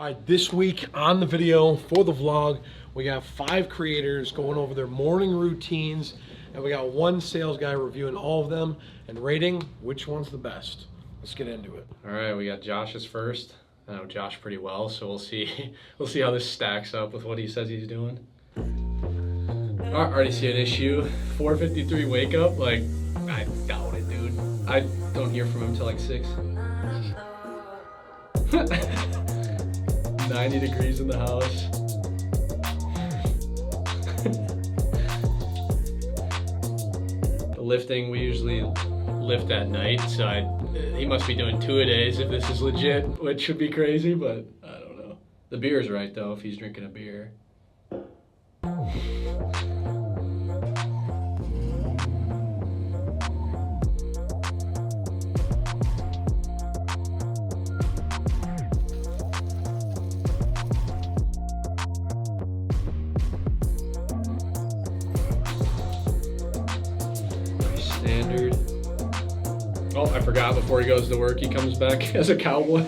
All right, this week on the video for the vlog, we got 5 creators going over their morning routines, and we got 1 sales guy reviewing all of them and rating which one's the best. Let's get into it. All right, we got Josh's first. I know Josh pretty well, so we'll see how this stacks up with what he says he's doing. I already see an issue. 4:53 wake up, like, I doubt it, dude. I don't hear from him till like 6. 90 degrees in the house. The lifting, we usually lift at night, so he must be doing 2-a-days if this is legit, which should be crazy, but I don't know. The beer's right though, if he's drinking a beer. Standard. Oh, I forgot, before he goes to work, he comes back as a cowboy.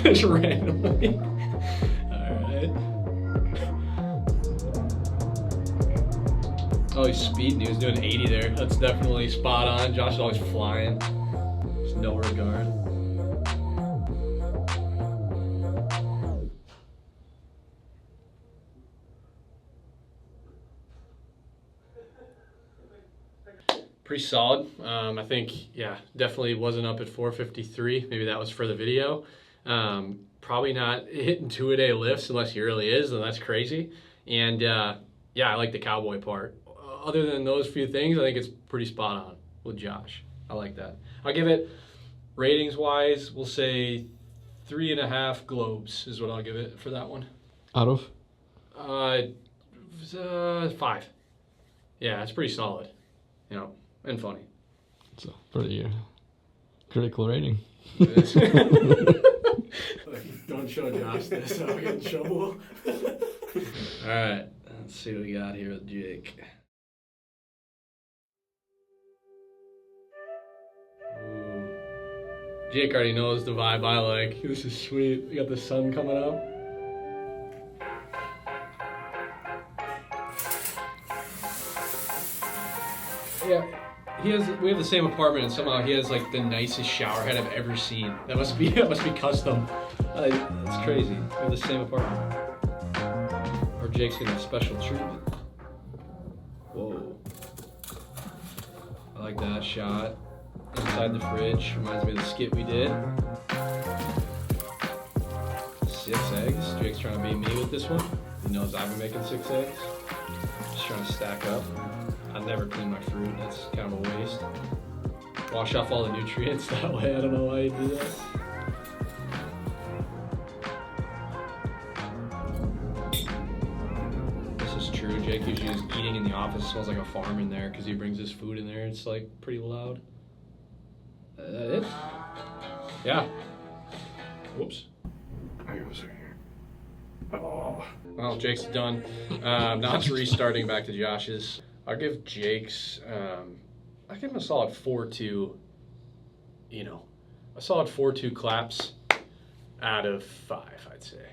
Just randomly. Alright. Oh, he's speeding. He was doing 80 there. That's definitely spot on. Josh is always flying. There's no regard. Pretty solid. I think, yeah, definitely wasn't up at 4:53. Maybe that was for the video. Probably not hitting 2-a-day lifts unless he really is, and that's crazy. And yeah, I like the cowboy part. Other than those few things, I think it's pretty spot on with Josh. I like that. I'll give it, ratings wise, we'll say 3.5 globes is what I'll give it for that one. Out of? 5. Yeah, it's pretty solid, you know. And funny. It's a pretty critical rating. Don't show Josh this, I'll get in trouble. Alright, let's see what we got here with Jake. Ooh. Jake already knows the vibe I like. This is sweet. We got the sun coming up. Yeah. We have the same apartment, and somehow he has like the nicest shower head I've ever seen. That must be custom. It's crazy. We have the same apartment. Or Jake's getting a special treatment. Whoa. I like that shot. Inside the fridge. Reminds me of the skit we did. 6 eggs. Jake's trying to beat me with this one. He knows I've been making 6 eggs. Just trying to stack up. I never clean my fruit, that's kind of a waste. Wash off all the nutrients that way, I don't know why you do that. This is true, Jake usually is eating in the office, it smells like a farm in there because he brings his food in there, it's like pretty loud. Is that it? Yeah. Whoops. Oh. Well, Jake's done. Now it's restarting back to Josh's. I'll give Jake's, I give him a solid 4.2, you know, a solid 4.2 claps out of 5, I'd say.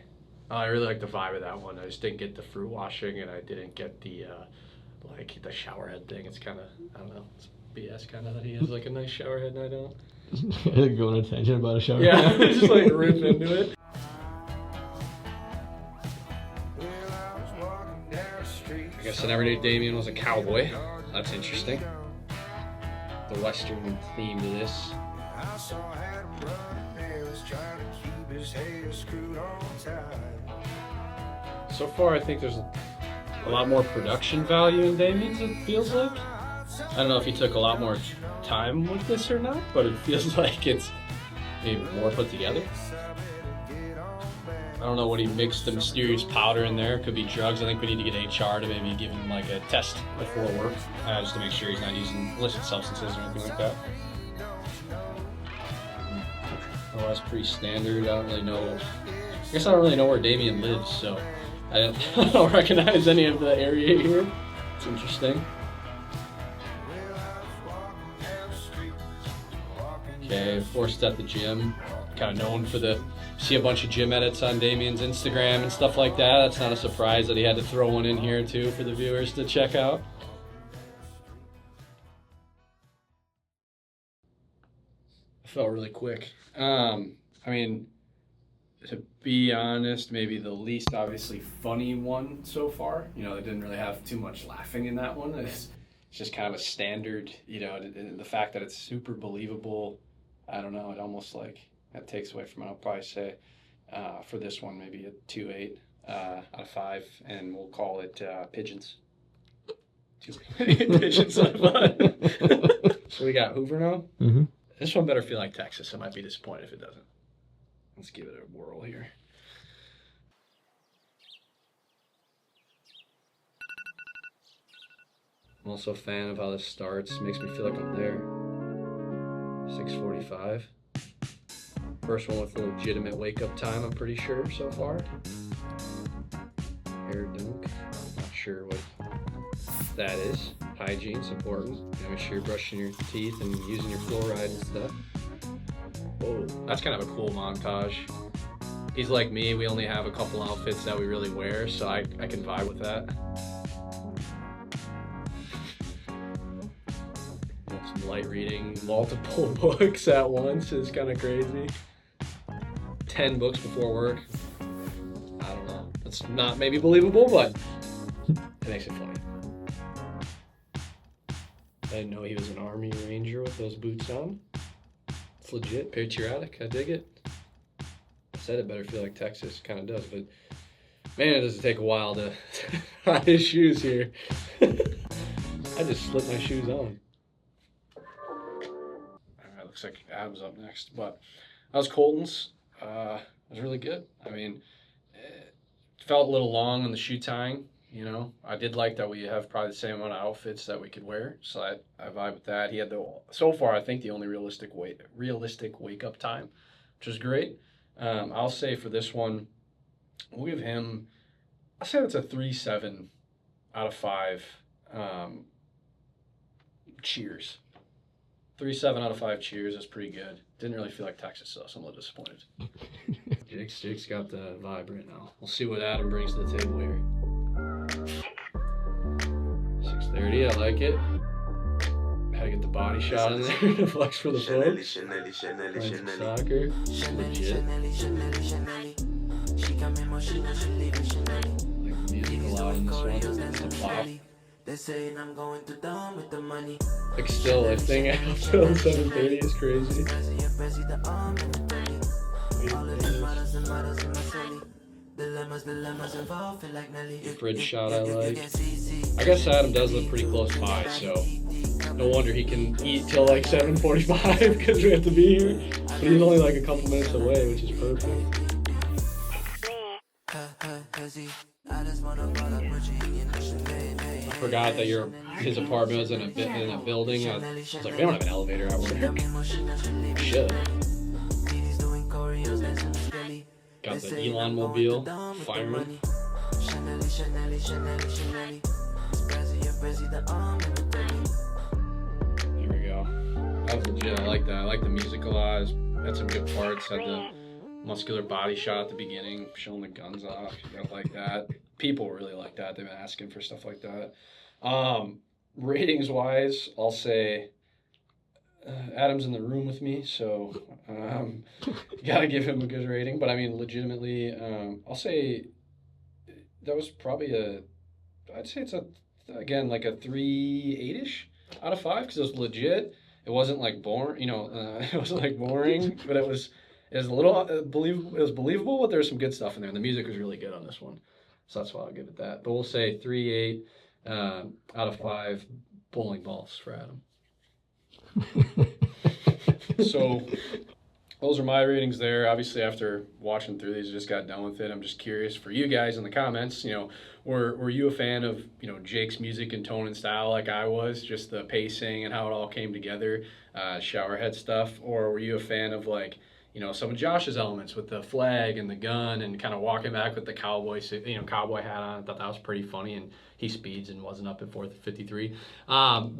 I really like the vibe of that one. I just didn't get the fruit washing, and I didn't get the, like, the shower head thing. It's kind of, I don't know, it's BS kind of that he has, like, a nice shower head and I don't. Go on a tangent about a shower head. Yeah, just, like, rip into it. I guess an everyday Damien was a cowboy. That's interesting. The Western theme to this. So far, I think there's a lot more production value in Damien's, it feels like. I don't know if he took a lot more time with this or not, but it feels like it's maybe more put together. I don't know what he mixed the mysterious powder in there. Could be drugs. I think we need to get HR to maybe give him like a test before work, just to make sure he's not using illicit substances or anything like that. Oh, that's pretty standard. I don't really know. I guess I don't really know where Damien lives, so I don't recognize any of the area here. It's interesting. Okay, forced at the gym. Kind of known for the see a bunch of gym edits on Damien's Instagram and stuff like that. That's not a surprise that he had to throw one in here too for the viewers to check out. It felt really quick. I mean, to be honest, maybe the least obviously funny one so far. You know, they didn't really have too much laughing in that one. It's just kind of a standard, you know, the fact that it's super believable. I don't know, it almost like, that takes away from it. I'll probably say for this one, maybe a 2.8 out of 5, and we'll call it pigeons. 2.8 pigeons out of 5. So we got Hoover now. Mm-hmm. This one better feel like Texas. I might be disappointed if it doesn't. Let's give it a whirl here. I'm also a fan of how this starts. Makes me feel like I'm there. 6:45. First one with a legitimate wake-up time, I'm pretty sure, so far. Hair dunk. Not sure what that is. Hygiene's important. Make sure you're brushing your teeth and using your fluoride and stuff. Whoa, that's kind of a cool montage. He's like me, we only have a couple outfits that we really wear, so I can vibe with that. Some light reading, multiple books at once is kind of crazy. 10 books before work. I don't know. That's not maybe believable, but it makes it funny. I didn't know he was an Army Ranger with those boots on. It's legit, patriotic, I dig it. I said it better feel like Texas, kind of does, but man, it does take a while to tie his shoes here. I just slipped my shoes on. Alright, looks like Adam's up next, but that was Colton's. It was really good. I mean, it felt a little long on the shoe tying. You know, I did like that we have probably the same amount of outfits that we could wear, so I vibe with that. He had so far I think the only realistic wake up time, which is great. I'll say for this one, we'll give him, I'll say it's a 3.7 out of 5. Cheers. 3.7 out of 5 cheers is pretty good. Didn't really feel like Texas though, so I'm a little disappointed. Jake's got the vibe right now. We'll see what Adam brings to the table here. 6:30, I like it. Had to get the body shot in there to flex for the folks. Playing some soccer. Legit. Like the music a lot in this one. It's a pop. Like still lifting until 7:30 is crazy. Fridge shot I like. I guess Adam does live pretty close by, so no wonder he can eat till like 7:45 because we have to be here. But he's only like a couple minutes away, which is perfect. I forgot that his apartment was in a building. I was like, they don't have an elevator at work. Should. Got the Elon Mobile, fireman. There we go. That was legit, I like that. I like the music a lot. Had some good parts. Had the muscular body shot at the beginning, showing the guns off. You gotta like that. People really like that. They've been asking for stuff like that. Ratings wise, I'll say Adam's in the room with me, so gotta give him a good rating. But I mean, legitimately, I'll say that was probably I'd say it's again like a 3.8-ish out of 5 because it was legit. It wasn't like boring, you know. It wasn't like boring, but it was a little believable. It was believable, but there was some good stuff in there, and the music was really good on this one. So that's why I'll give it that. But we'll say 3.8 out of 5 bowling balls for Adam. So those are my ratings there. Obviously, after watching through these, I just got done with it. I'm just curious for you guys in the comments, you know, were you a fan of, you know, Jake's music and tone and style like I was, just the pacing and how it all came together, showerhead stuff, or were you a fan of like, you know, some of Josh's elements with the flag and the gun and kind of walking back with the cowboy hat on? I thought that was pretty funny, and he speeds and wasn't up at 4:53.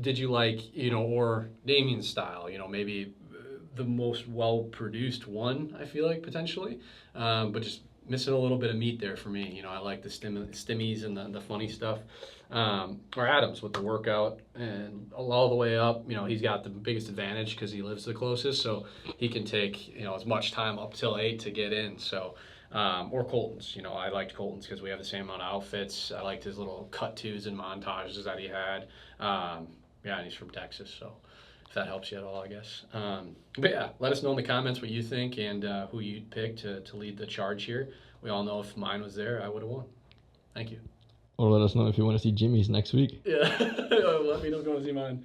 Did you like, you know, or Damien's style, you know, maybe the most well-produced one, I feel like, potentially. But just missing a little bit of meat there for me. You know, I like the stimmies and the funny stuff. Or Adams with the workout and all the way up. You know, he's got the biggest advantage because he lives the closest, so he can take, you know, as much time up till 8 to get in. So, or Colton's. You know, I liked Colton's because we have the same amount of outfits. I liked his little cut-tos and montages that he had. Yeah, and he's from Texas, so if that helps you at all, I guess. But yeah, let us know in the comments what you think and who you'd pick to lead the charge here. We all know if mine was there, I would have won. Thank you. Or let us know if you want to see Jimmy's next week. Yeah, let me know if you want to see mine.